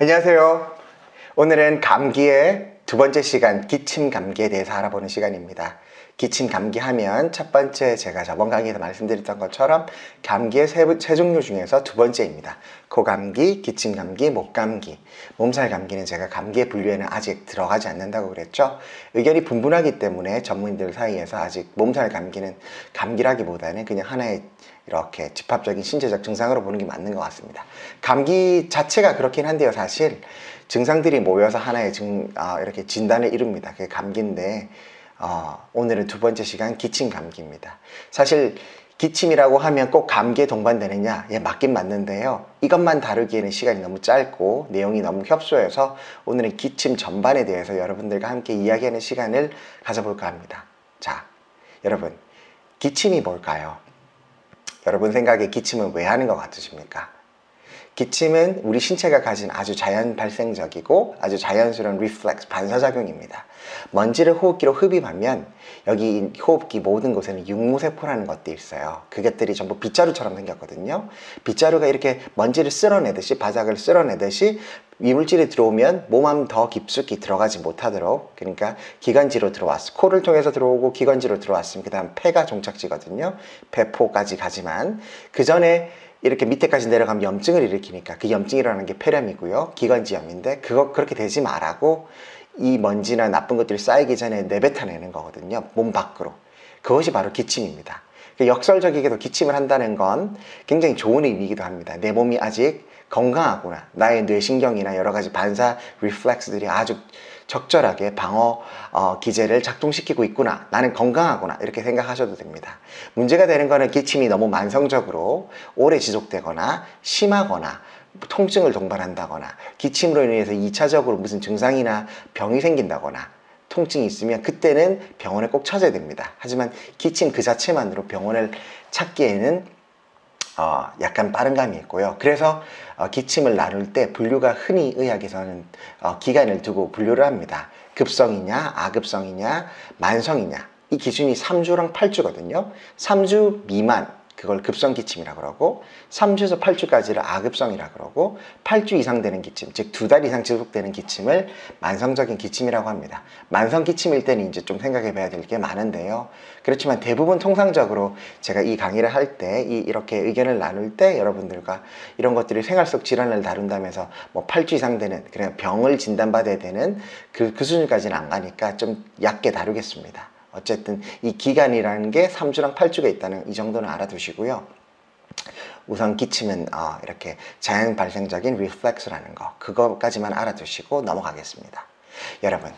안녕하세요. 오늘은 감기의 두 번째 시간, 기침 감기에 대해서 알아보는 시간입니다. 기침 감기 하면 첫 번째, 제가 저번 강의에서 말씀드렸던 것처럼 감기의 세 종류 중에서 두 번째입니다. 코감기, 기침 감기, 목감기. 몸살 감기는 제가 감기의 분류에는 아직 들어가지 않는다고 그랬죠. 의견이 분분하기 때문에 전문인들 사이에서 아직 몸살 감기는 감기라기보다는 그냥 하나의 이렇게 집합적인 신체적 증상으로 보는 게 맞는 것 같습니다. 감기 자체가 그렇긴 한데요. 사실 증상들이 모여서 하나의 이렇게 진단을 이룹니다. 그게 감기인데 오늘은 두 번째 시간 기침 감기입니다. 사실 기침이라고 하면 꼭 감기에 동반되느냐? 예, 맞긴 맞는데요. 이것만 다루기에는 시간이 너무 짧고 내용이 너무 협소해서 오늘은 기침 전반에 대해서 여러분들과 함께 이야기하는 시간을 가져볼까 합니다. 자, 여러분, 기침이 뭘까요? 여러분 생각에 기침은 왜 하는 것 같으십니까? 기침은 우리 신체가 가진 아주 자연 발생적이고 아주 자연스러운 리플렉스, 반사작용입니다. 먼지를 호흡기로 흡입하면 여기 호흡기 모든 곳에는 육모세포라는 것들이 있어요. 그것들이 전부 빗자루처럼 생겼거든요. 빗자루가 이렇게 먼지를 쓸어내듯이, 바닥을 쓸어내듯이 이물질이 들어오면 몸 더 깊숙이 들어가지 못하도록, 그러니까 기관지로 들어왔어. 코를 통해서 들어오고 기관지로 들어왔으면 그 다음 폐가 종착지거든요. 폐포까지 가지만 그 전에 이렇게 밑에까지 내려가면 염증을 일으키니까 그 염증이라는 게 폐렴이고요. 기관지염인데 그렇게 되지 말라고 이 먼지나 나쁜 것들이 쌓이기 전에 내뱉어내는 거거든요. 몸 밖으로. 그것이 바로 기침입니다. 역설적이게도 기침을 한다는 건 굉장히 좋은 의미이기도 합니다. 내 몸이 아직 건강하구나. 나의 뇌신경이나 여러 가지 반사 리플렉스들이 아주 적절하게 방어 기제를 작동시키고 있구나. 나는 건강하구나. 이렇게 생각하셔도 됩니다. 문제가 되는 거는 기침이 너무 만성적으로 오래 지속되거나 심하거나 통증을 동반한다거나 기침으로 인해서 2차적으로 무슨 증상이나 병이 생긴다거나 통증이 있으면 그때는 병원에 꼭 찾아야 됩니다. 하지만 기침 그 자체만으로 병원을 찾기에는 약간 빠른 감이 있고요. 그래서 기침을 나눌 때 분류가 흔히 의학에서는 기간을 두고 분류를 합니다. 급성이냐, 아급성이냐, 만성이냐. 이 기준이 3주랑 8주거든요. 3주 미만, 그걸 급성 기침이라 그러고 3주에서 8주까지를 아급성이라 그러고 8주 이상 되는 기침, 즉 2달 이상 지속되는 기침을 만성적인 기침이라고 합니다. 만성 기침일 때는 이제 좀 생각해 봐야 될 게 많은데요. 그렇지만 대부분 통상적으로 제가 이 강의를 할 때 이렇게 의견을 나눌 때 여러분들과 이런 것들이 생활 속 질환을 다룬다면서 뭐 8주 이상 되는 그냥 병을 진단받아야 되는 그 수준까지는 안 가니까 좀 얕게 다루겠습니다. 어쨌든 이 기간이라는 게 3주랑 8주가 있다는 이 정도는 알아두시고요. 우선 기침은 이렇게 자연 발생적인 리플렉스라는 거, 그거까지만 알아두시고 넘어가겠습니다. 여러분,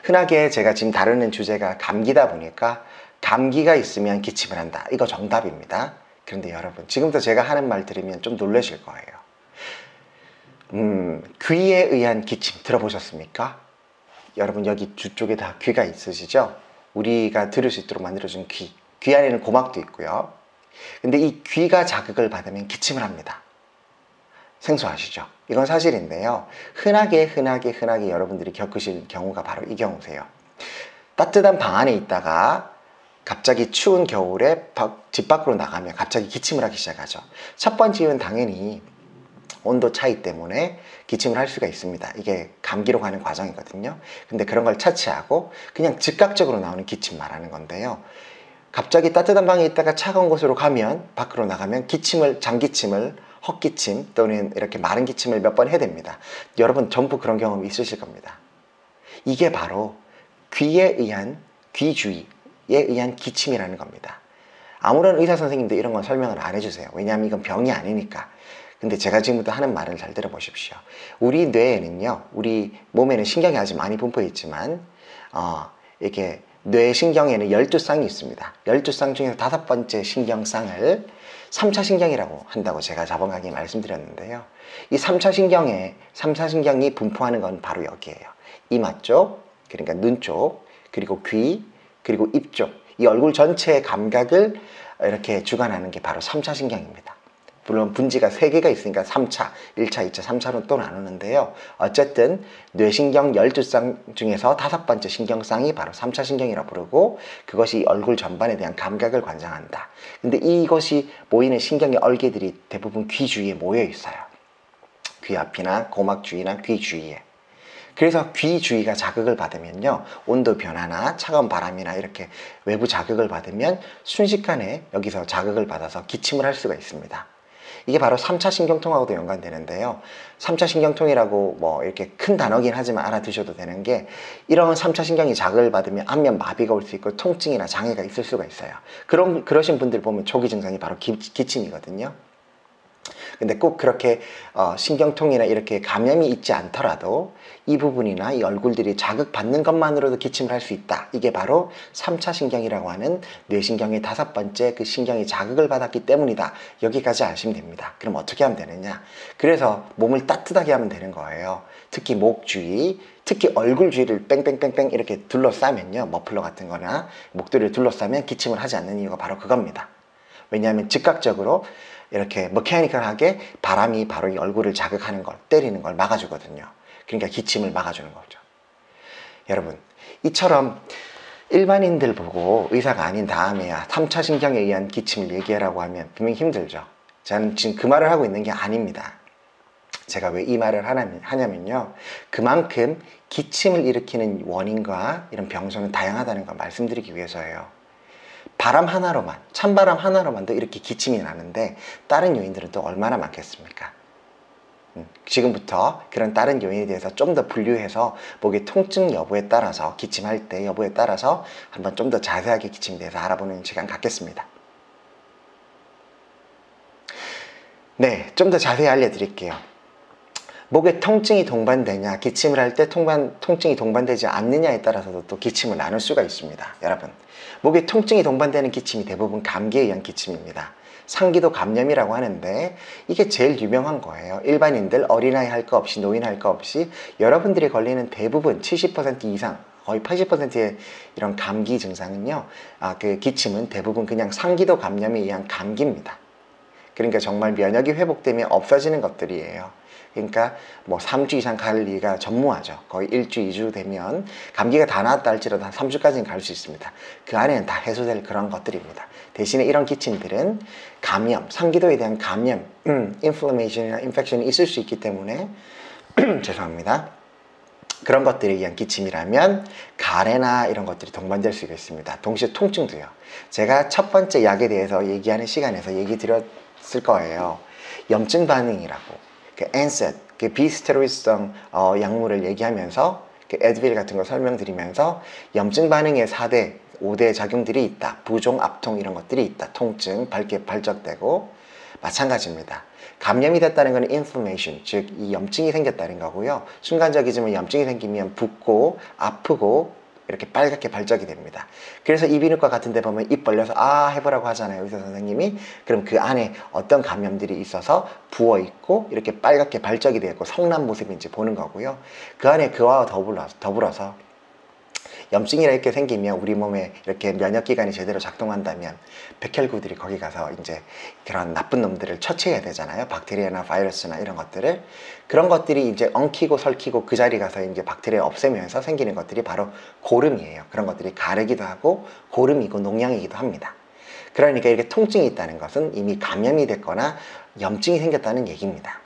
흔하게 제가 지금 다루는 주제가 감기다 보니까 감기가 있으면 기침을 한다. 이거 정답입니다. 그런데 여러분, 지금부터 제가 하는 말 들으면 좀 놀라실 거예요. 귀에 의한 기침 들어보셨습니까? 여러분 여기 뒤쪽에 다 귀가 있으시죠? 우리가 들을 수 있도록 만들어준 귀 안에는 고막도 있고요. 근데 이 귀가 자극을 받으면 기침을 합니다. 생소하시죠? 이건 사실인데요. 흔하게 여러분들이 겪으실 경우가 바로 이 경우세요. 따뜻한 방 안에 있다가 갑자기 추운 겨울에 집 밖으로 나가면 갑자기 기침을 하기 시작하죠. 첫 번째 이유는 당연히 온도 차이 때문에 기침을 할 수가 있습니다. 이게 감기로 가는 과정이거든요. 근데 그런 걸 차치하고 그냥 즉각적으로 나오는 기침 말하는 건데요. 갑자기 따뜻한 방에 있다가 차가운 곳으로 가면, 밖으로 나가면 장기침을, 헛기침 또는 이렇게 마른 기침을 몇 번 해야 됩니다. 여러분 전부 그런 경험이 있으실 겁니다. 이게 바로 귀에 의한, 귀주위에 의한 기침이라는 겁니다. 아무런 의사 선생님도 이런 건 설명을 안 해주세요. 왜냐하면 이건 병이 아니니까. 근데 제가 지금부터 하는 말을 잘 들어보십시오. 우리 뇌에는요, 우리 몸에는 신경이 아주 많이 분포해 있지만 이렇게 뇌 신경에는 12쌍이 있습니다. 12쌍 중에서 5번째 신경쌍을 3차 신경이라고 한다고 제가 저번 강의에 말씀드렸는데요. 이 3차 신경이 분포하는 건 바로 여기에요. 이마 쪽, 그러니까 눈 쪽, 그리고 귀, 그리고 입 쪽. 이 얼굴 전체의 감각을 이렇게 주관하는 게 바로 3차 신경입니다. 물론 분지가 3개가 있으니까 3차, 1차, 2차, 3차로 또 나누는데요. 어쨌든 뇌신경 12쌍 중에서 5번째 신경쌍이 바로 3차 신경이라고 부르고, 그것이 얼굴 전반에 대한 감각을 관장한다. 근데 이것이 모이는 신경의 얼개들이 대부분 귀 주위에 모여 있어요. 귀 앞이나 고막 주위나 귀 주위에. 그래서 귀 주위가 자극을 받으면요, 온도 변화나 차가운 바람이나 이렇게 외부 자극을 받으면 순식간에 여기서 자극을 받아서 기침을 할 수가 있습니다. 이게 바로 3차 신경통하고도 연관되는데요. 3차 신경통이라고 뭐 이렇게 큰 단어긴 하지만 알아두셔도 되는 게, 이런 3차 신경이 자극을 받으면 안면 마비가 올 수 있고 통증이나 장애가 있을 수가 있어요. 그러신 분들 보면 초기 증상이 바로 기침이거든요. 근데 꼭 그렇게 신경통이나 이렇게 감염이 있지 않더라도 이 부분이나 이 얼굴들이 자극받는 것만으로도 기침을 할 수 있다. 이게 바로 3차 신경이라고 하는 뇌신경의 5번째 그 신경이 자극을 받았기 때문이다. 여기까지 아시면 됩니다. 그럼 어떻게 하면 되느냐? 그래서 몸을 따뜻하게 하면 되는 거예요. 특히 목 주위, 특히 얼굴 주위를 뺑뺑뺑뺑 이렇게 둘러싸면요, 머플러 같은 거나 목도리를 둘러싸면 기침을 하지 않는 이유가 바로 그겁니다. 왜냐하면 즉각적으로 이렇게 머케니컬하게 바람이 바로 이 얼굴을 자극하는 걸, 때리는 걸 막아주거든요. 그러니까 기침을 막아주는 거죠. 여러분, 이처럼 일반인들 보고 의사가 아닌 다음에야 3차 신경에 의한 기침을 얘기하라고 하면 분명히 힘들죠. 저는 지금 그 말을 하고 있는 게 아닙니다. 제가 왜 이 말을 하냐면요, 그만큼 기침을 일으키는 원인과 이런 병소는 다양하다는 걸 말씀드리기 위해서예요. 바람 하나로만, 찬바람 하나로만도 이렇게 기침이 나는데 다른 요인들은 또 얼마나 많겠습니까? 지금부터 그런 다른 요인에 대해서 좀 더 분류해서 목의 통증 여부에 따라서, 기침할 때 여부에 따라서 한번 좀 더 자세하게 기침에 대해서 알아보는 시간 갖겠습니다. 네, 좀 더 자세히 알려드릴게요. 목에 통증이 동반되냐, 기침을 할 때 통증이 동반되지 않느냐에 따라서도 또 기침을 나눌 수가 있습니다. 여러분, 목에 통증이 동반되는 기침이 대부분 감기에 의한 기침입니다. 상기도 감염이라고 하는데 이게 제일 유명한 거예요. 일반인들, 어린아이 할 거 없이, 노인 할 거 없이 여러분들이 걸리는 대부분 70% 이상, 거의 80%의 이런 감기 증상은요, 그 기침은 대부분 그냥 상기도 감염에 의한 감기입니다. 그러니까 정말 면역이 회복되면 없어지는 것들이에요. 그러니까 뭐 3주 이상 갈 리가 전무하죠. 거의 1주, 2주 되면 감기가 다 나았다 할지라도 한 3주까지는 갈 수 있습니다. 그 안에는 다 해소될 그런 것들입니다. 대신에 이런 기침들은 감염, 상기도에 대한 감염, 인플레이션이나 인펙션이 있을 수 있기 때문에 죄송합니다. 그런 것들에 의한 기침이라면 가래나 이런 것들이 동반될 수 있습니다. 동시에 통증도요. 제가 첫 번째 약에 대해서 얘기하는 시간에서 얘기 드렸을 거예요. 염증 반응이라고. 그 엔셋, 그 비스테로이드성 약물을 얘기하면서 그 에드빌 같은 거 설명드리면서 염증 반응의 4대, 5대 작용들이 있다. 부종, 압통 이런 것들이 있다. 통증, 발적되고 마찬가지입니다. 감염이 됐다는 것은 인플레이션, 즉 이 염증이 생겼다는 거고요. 순간적이지만 염증이 생기면 붓고 아프고 이렇게 빨갛게 발적이 됩니다. 그래서 이비인후과 같은 데 보면 입 벌려서 해보라고 하잖아요, 의사 선생님이. 그럼 그 안에 어떤 감염들이 있어서 부어있고 이렇게 빨갛게 발적이 되고 성난 모습인지 보는 거고요. 그 안에 그와 더불어서 염증이라 이렇게 생기면 우리 몸에 이렇게 면역기관이 제대로 작동한다면 백혈구들이 거기 가서 이제 그런 나쁜 놈들을 처치해야 되잖아요. 박테리아나 바이러스나 이런 것들을. 그런 것들이 이제 엉키고 설키고 그 자리 가서 이제 박테리아 없애면서 생기는 것들이 바로 고름이에요. 그런 것들이 가래기도 하고 고름이고 농양이기도 합니다. 그러니까 이렇게 통증이 있다는 것은 이미 감염이 됐거나 염증이 생겼다는 얘기입니다.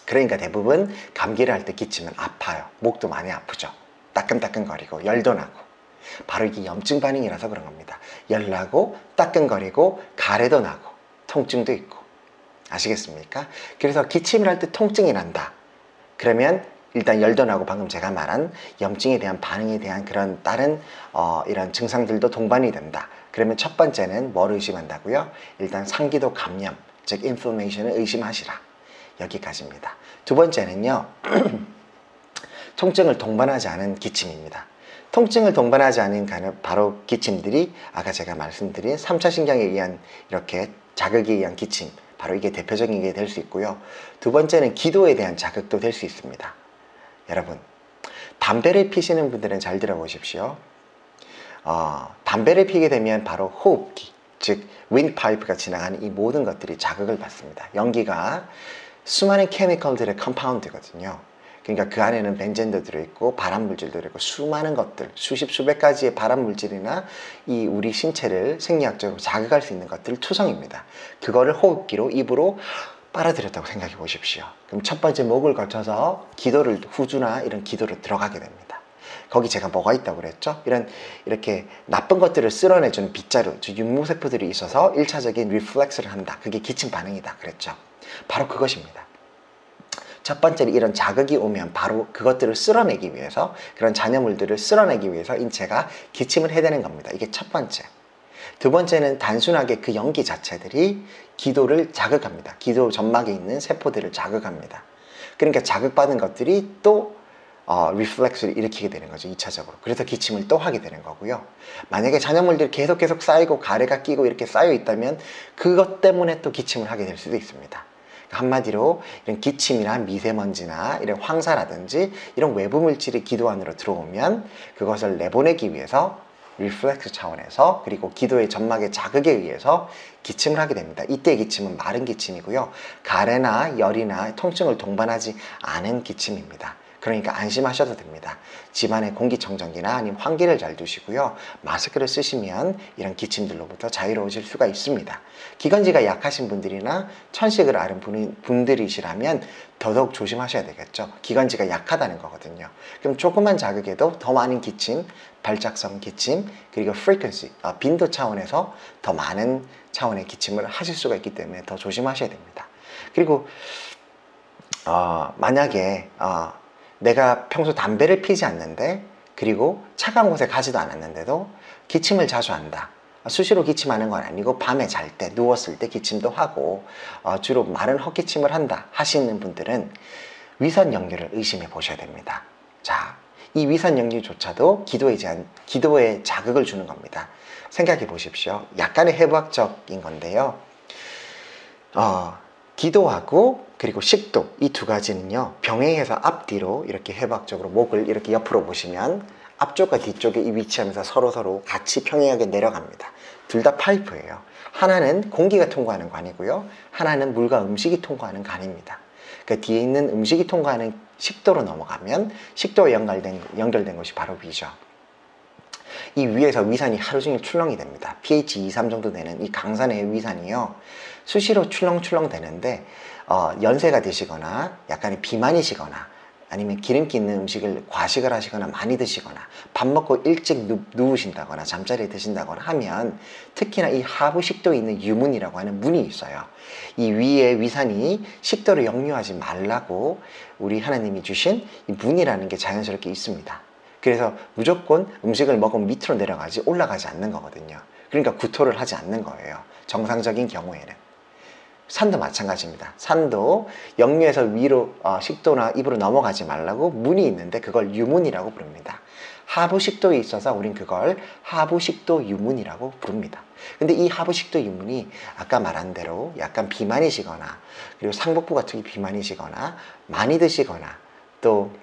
그러니까 대부분 감기를 할 때 기침은 아파요. 목도 많이 아프죠. 따끔따끔거리고 열도 나고, 바로 이게 염증 반응이라서 그런 겁니다. 열 나고 따끔거리고 가래도 나고 통증도 있고. 아시겠습니까? 그래서 기침을 할 때 통증이 난다. 그러면 일단 열도 나고 방금 제가 말한 염증에 대한 반응에 대한 그런 다른 이런 증상들도 동반이 된다. 그러면 첫 번째는 뭘 의심한다고요? 일단 상기도 감염, 즉 인플레이션을 의심하시라. 여기까지입니다. 두 번째는요. 통증을 동반하지 않은 기침입니다. 통증을 동반하지 않은 바로 기침들이 아까 제가 말씀드린 3차 신경에 의한 이렇게 자극에 의한 기침, 바로 이게 대표적인 게 될 수 있고요. 두 번째는 기도에 대한 자극도 될 수 있습니다. 여러분, 담배를 피시는 분들은 잘 들어보십시오. 담배를 피게 되면 바로 호흡기, 즉 윈드파이프가 지나가는 이 모든 것들이 자극을 받습니다. 연기가 수많은 케미컬들의 컴파운드거든요. 그러니까 그 안에는 벤젠도 들어있고 발암물질도 들어있고 수많은 것들, 수백 가지의 발암물질이나 이 우리 신체를 생리학적으로 자극할 수 있는 것들 투성입니다. 그거를 호흡기로 입으로 빨아들였다고 생각해 보십시오. 그럼 첫 번째 목을 거쳐서 기도를, 후두나 이런 기도를 들어가게 됩니다. 거기 제가 뭐가 있다고 그랬죠? 이렇게 나쁜 것들을 쓸어내주는 빗자루, 즉 윤무세포들이 있어서 1차적인 리플렉스를 한다. 그게 기침 반응이다 그랬죠. 바로 그것입니다. 첫 번째는 이런 자극이 오면 바로 그것들을 쓸어내기 위해서, 그런 잔여물들을 쓸어내기 위해서 인체가 기침을 해대는 겁니다. 이게 첫 번째. 두 번째는 단순하게 그 연기 자체들이 기도를 자극합니다. 기도 점막에 있는 세포들을 자극합니다. 그러니까 자극받은 것들이 또 리플렉스를 일으키게 되는 거죠. 2차적으로. 그래서 기침을 또 하게 되는 거고요. 만약에 잔여물들이 계속 쌓이고 가래가 끼고 이렇게 쌓여 있다면 그것 때문에 또 기침을 하게 될 수도 있습니다. 한마디로 이런 기침이나 미세먼지나 이런 황사라든지 이런 외부 물질이 기도 안으로 들어오면 그것을 내보내기 위해서 리플렉스 차원에서, 그리고 기도의 점막의 자극에 의해서 기침을 하게 됩니다. 이때 기침은 마른 기침이고요. 가래나 열이나 통증을 동반하지 않은 기침입니다. 그러니까 안심하셔도 됩니다. 집안에 공기청정기나 아니면 환기를 잘 두시고요. 마스크를 쓰시면 이런 기침들로부터 자유로워질 수가 있습니다. 기관지가 약하신 분들이나 천식을 앓은 분들이시라면 더더욱 조심하셔야 되겠죠. 기관지가 약하다는 거거든요. 그럼 조그만 자극에도 더 많은 기침, 발작성 기침, 그리고 frequency, 빈도 차원에서 더 많은 차원의 기침을 하실 수가 있기 때문에 더 조심하셔야 됩니다. 그리고 만약에 내가 평소 담배를 피지 않는데, 그리고 차가운 곳에 가지도 않았는데도 기침을 자주 한다. 수시로 기침하는 건 아니고 밤에 잘 때, 누웠을 때 기침도 하고 주로 마른 헛기침을 한다 하시는 분들은 위산 역류를 의심해 보셔야 됩니다. 자, 이 위산 역류조차도 기도에 자극을 주는 겁니다. 생각해 보십시오. 약간의 해부학적인 건데요. 기도하고 그리고 식도, 이 두 가지는요, 병행해서 앞뒤로 이렇게 해부학적으로 목을 이렇게 옆으로 보시면 앞쪽과 뒤쪽에 이 위치하면서 서로 같이 평행하게 내려갑니다. 둘 다 파이프예요. 하나는 공기가 통과하는 관이고요, 하나는 물과 음식이 통과하는 관입니다. 그 뒤에 있는 음식이 통과하는 식도로 넘어가면 식도와 연결된 것이 바로 위죠. 이 위에서 위산이 하루 종일 출렁이 됩니다. pH 2, 3 정도 되는 이 강산의 위산이요, 수시로 출렁출렁 되는데 연세가 되시거나 약간의 비만이시거나 아니면 기름기 있는 음식을 과식을 하시거나 많이 드시거나 밥 먹고 일찍 누우신다거나 잠자리에 드신다거나 하면 특히나 이 하부 식도에 있는 유문이라고 하는 문이 있어요. 이 위에 위산이 식도를 역류하지 말라고 우리 하나님이 주신 이 문이라는 게 자연스럽게 있습니다. 그래서 무조건 음식을 먹으면 밑으로 내려가지 올라가지 않는 거거든요. 그러니까 구토를 하지 않는 거예요. 정상적인 경우에는. 산도 마찬가지입니다. 산도 역류해서 위로 식도나 입으로 넘어가지 말라고 문이 있는데 그걸 유문이라고 부릅니다. 하부식도에 있어서 우린 그걸 하부식도 유문이라고 부릅니다. 근데 이 하부식도 유문이 아까 말한 대로 약간 비만이시거나, 그리고 상복부가 특히 비만이시거나 많이 드시거나 또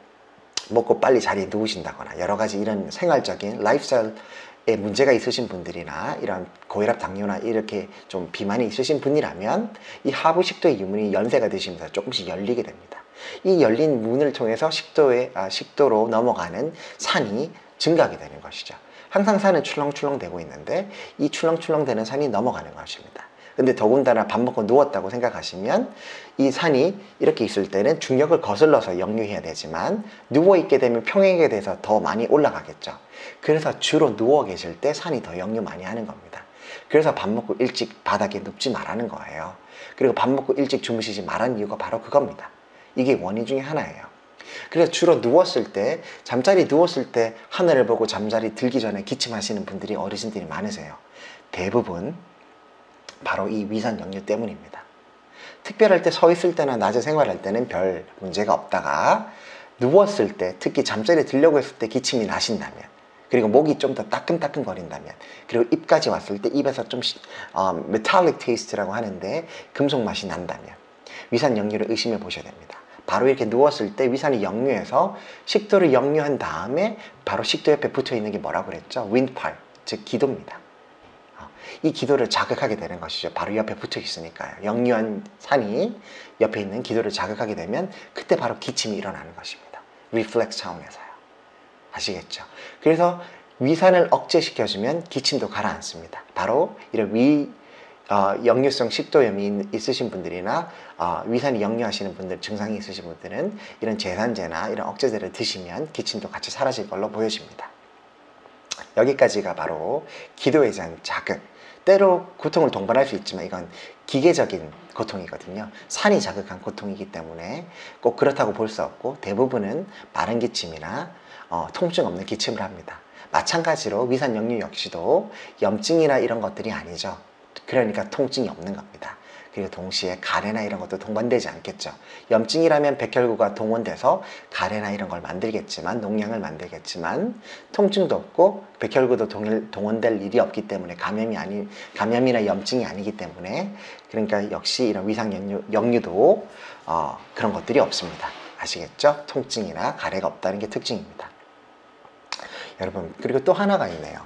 먹고 빨리 자리에 누우신다거나 여러 가지 이런 생활적인 라이프스타일에 문제가 있으신 분들이나 이런 고혈압, 당뇨나 이렇게 좀 비만이 있으신 분이라면 이 하부식도의 유문이 연세가 드시면서 조금씩 열리게 됩니다. 이 열린 문을 통해서 식도로 넘어가는 산이 증가하게 되는 것이죠. 항상 산은 출렁출렁 되고 있는데 이 출렁출렁 되는 산이 넘어가는 것입니다. 근데 더군다나 밥 먹고 누웠다고 생각하시면 이 산이 이렇게 있을 때는 중력을 거슬러서 역류해야 되지만 누워있게 되면 평행하게 돼서 더 많이 올라가겠죠. 그래서 주로 누워 계실 때 산이 더 역류 많이 하는 겁니다. 그래서 밥 먹고 일찍 바닥에 눕지 말라는 거예요. 그리고 밥 먹고 일찍 주무시지 말라는 이유가 바로 그겁니다. 이게 원인 중에 하나예요. 그래서 주로 누웠을 때, 잠자리 누웠을 때 하늘을 보고 잠자리 들기 전에 기침하시는 분들이 어르신들이 많으세요. 대부분 바로 이 위산 역류 때문입니다. 특별할 때 서 있을 때나 낮에 생활할 때는 별 문제가 없다가 누웠을 때, 특히 잠자리에 들려고 했을 때 기침이 나신다면, 그리고 목이 좀 더 따끔따끔 거린다면, 그리고 입까지 왔을 때 입에서 좀 metallic taste라고 하는데 금속 맛이 난다면 위산 역류를 의심해 보셔야 됩니다. 바로 이렇게 누웠을 때 위산이 역류해서 식도를 역류한 다음에 바로 식도 옆에 붙어 있는 게 뭐라고 그랬죠? windpipe, 즉 기도입니다. 이 기도를 자극하게 되는 것이죠. 바로 옆에 붙어 있으니까요. 역류한 산이 옆에 있는 기도를 자극하게 되면 그때 바로 기침이 일어나는 것입니다. 리플렉스 차원에서요. 아시겠죠? 그래서 위산을 억제시켜주면 기침도 가라앉습니다. 바로 이런 역류성 식도염이 있으신 분들이나 위산이 역류하시는 분들, 증상이 있으신 분들은 이런 제산제나 이런 억제제를 드시면 기침도 같이 사라질 걸로 보여집니다. 여기까지가 바로 기도에 대한 자극. 때로 고통을 동반할 수 있지만 이건 기계적인 고통이거든요. 산이 자극한 고통이기 때문에 꼭 그렇다고 볼 수 없고, 대부분은 마른 기침이나 통증 없는 기침을 합니다. 마찬가지로 위산 역류 역시도 염증이나 이런 것들이 아니죠. 그러니까 통증이 없는 겁니다. 그리고 동시에 가래나 이런 것도 동반되지 않겠죠. 염증이라면 백혈구가 동원돼서 가래나 이런 걸 만들겠지만, 농양을 만들겠지만, 통증도 없고 백혈구도 동원될 일이 없기 때문에 감염이나 염증이 아니기 때문에, 그러니까 역시 이런 위상 역류도 그런 것들이 없습니다. 아시겠죠? 통증이나 가래가 없다는 게 특징입니다. 여러분, 그리고 또 하나가 있네요.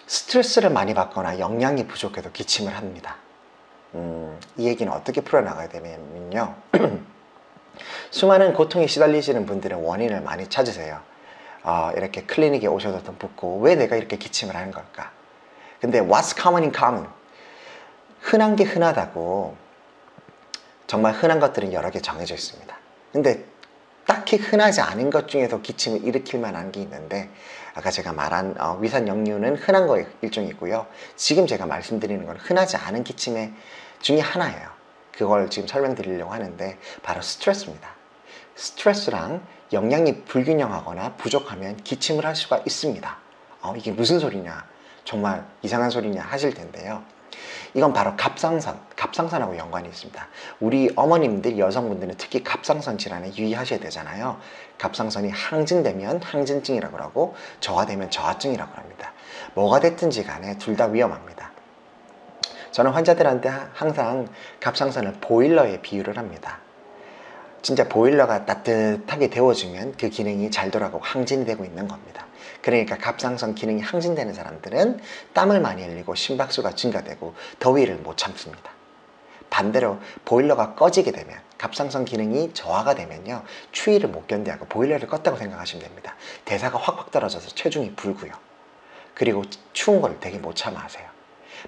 스트레스를 많이 받거나 영양이 부족해도 기침을 합니다. 이 얘기는 어떻게 풀어나가야 되냐면요. 수많은 고통에 시달리시는 분들은 원인을 많이 찾으세요. 이렇게 클리닉에 오셔도 묻고, 왜 내가 이렇게 기침을 하는 걸까? 근데 what's common in common? 흔한 게 흔하다고, 정말 흔한 것들은 여러 개 정해져 있습니다. 근데 딱히 흔하지 않은 것 중에서 기침을 일으킬 만한 게 있는데, 아까 제가 말한 위산 역류는 흔한 거의 일종이고요. 지금 제가 말씀드리는 건 흔하지 않은 기침의 중에 하나예요. 그걸 지금 설명드리려고 하는데 바로 스트레스입니다. 스트레스랑 영양이 불균형하거나 부족하면 기침을 할 수가 있습니다. 이게 무슨 소리냐, 정말 이상한 소리냐 하실 텐데요. 이건 바로 갑상선하고 연관이 있습니다. 우리 어머님들, 여성분들은 특히 갑상선 질환에 유의하셔야 되잖아요. 갑상선이 항진되면 항진증이라고 하고 저하되면 저하증이라고 합니다. 뭐가 됐든지 간에 둘 다 위험합니다. 저는 환자들한테 항상 갑상선을 보일러에 비유를 합니다. 진짜 보일러가 따뜻하게 데워주면 그 기능이 잘 돌아가고 항진이 되고 있는 겁니다. 그러니까 갑상선 기능이 항진되는 사람들은 땀을 많이 흘리고 심박수가 증가되고 더위를 못 참습니다. 반대로 보일러가 꺼지게 되면, 갑상선 기능이 저하가 되면요, 추위를 못 견뎌하고 보일러를 껐다고 생각하시면 됩니다. 대사가 확 떨어져서 체중이 불고요. 그리고 추운 걸 되게 못 참아 하세요.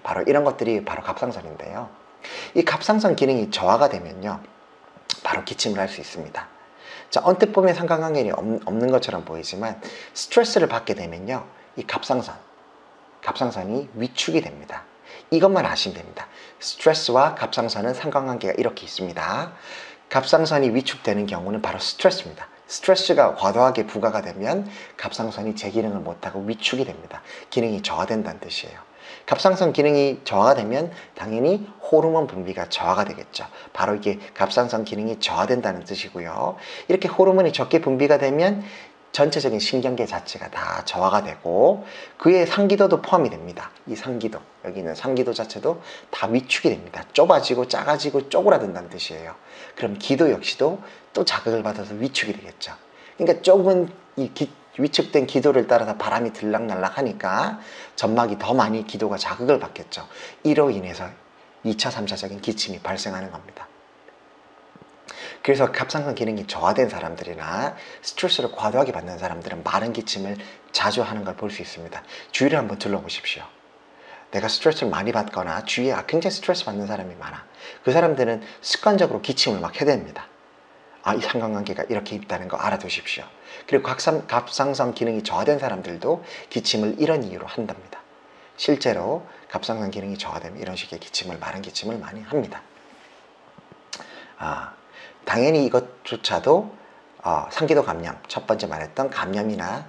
바로 이런 것들이 바로 갑상선인데요. 이 갑상선 기능이 저하가 되면요, 바로 기침을 할 수 있습니다. 자, 언뜻 보면 상관관계는 없는 것처럼 보이지만 스트레스를 받게 되면요, 이 갑상선이 위축이 됩니다. 이것만 아시면 됩니다. 스트레스와 갑상선은 상관관계가 이렇게 있습니다. 갑상선이 위축되는 경우는 바로 스트레스입니다. 스트레스가 과도하게 부과가 되면 갑상선이 제 기능을 못하고 위축이 됩니다. 기능이 저하된다는 뜻이에요. 갑상선 기능이 저하가 되면 당연히 호르몬 분비가 저하가 되겠죠. 바로 이게 갑상선 기능이 저하된다는 뜻이고요. 이렇게 호르몬이 적게 분비가 되면 전체적인 신경계 자체가 다 저하가 되고, 그의 상기도도 포함이 됩니다. 이 상기도, 여기 있는 상기도 자체도 다 위축이 됩니다. 좁아지고 작아지고 쪼그라든다는 뜻이에요. 그럼 기도 역시도 또 자극을 받아서 위축이 되겠죠. 그러니까 좁은 위축된 기도를 따라서 바람이 들락날락 하니까 점막이 더 많이 기도가 자극을 받겠죠. 이로 인해서 2차, 3차적인 기침이 발생하는 겁니다. 그래서 갑상선 기능이 저하된 사람들이나 스트레스를 과도하게 받는 사람들은 마른 기침을 자주 하는 걸 볼 수 있습니다. 주위를 한번 둘러보십시오. 내가 스트레스를 많이 받거나 주위에 굉장히 스트레스 받는 사람이 많아. 그 사람들은 습관적으로 기침을 막 해댑니다. 이 상관관계가 이렇게 있다는 거 알아두십시오. 그리고 갑상선 기능이 저하된 사람들도 기침을 이런 이유로 한답니다. 실제로 갑상선 기능이 저하되면 이런 식의 기침을, 마른 기침을 많이 합니다. 당연히 이것조차도 상기도 감염, 첫 번째 말했던 감염이나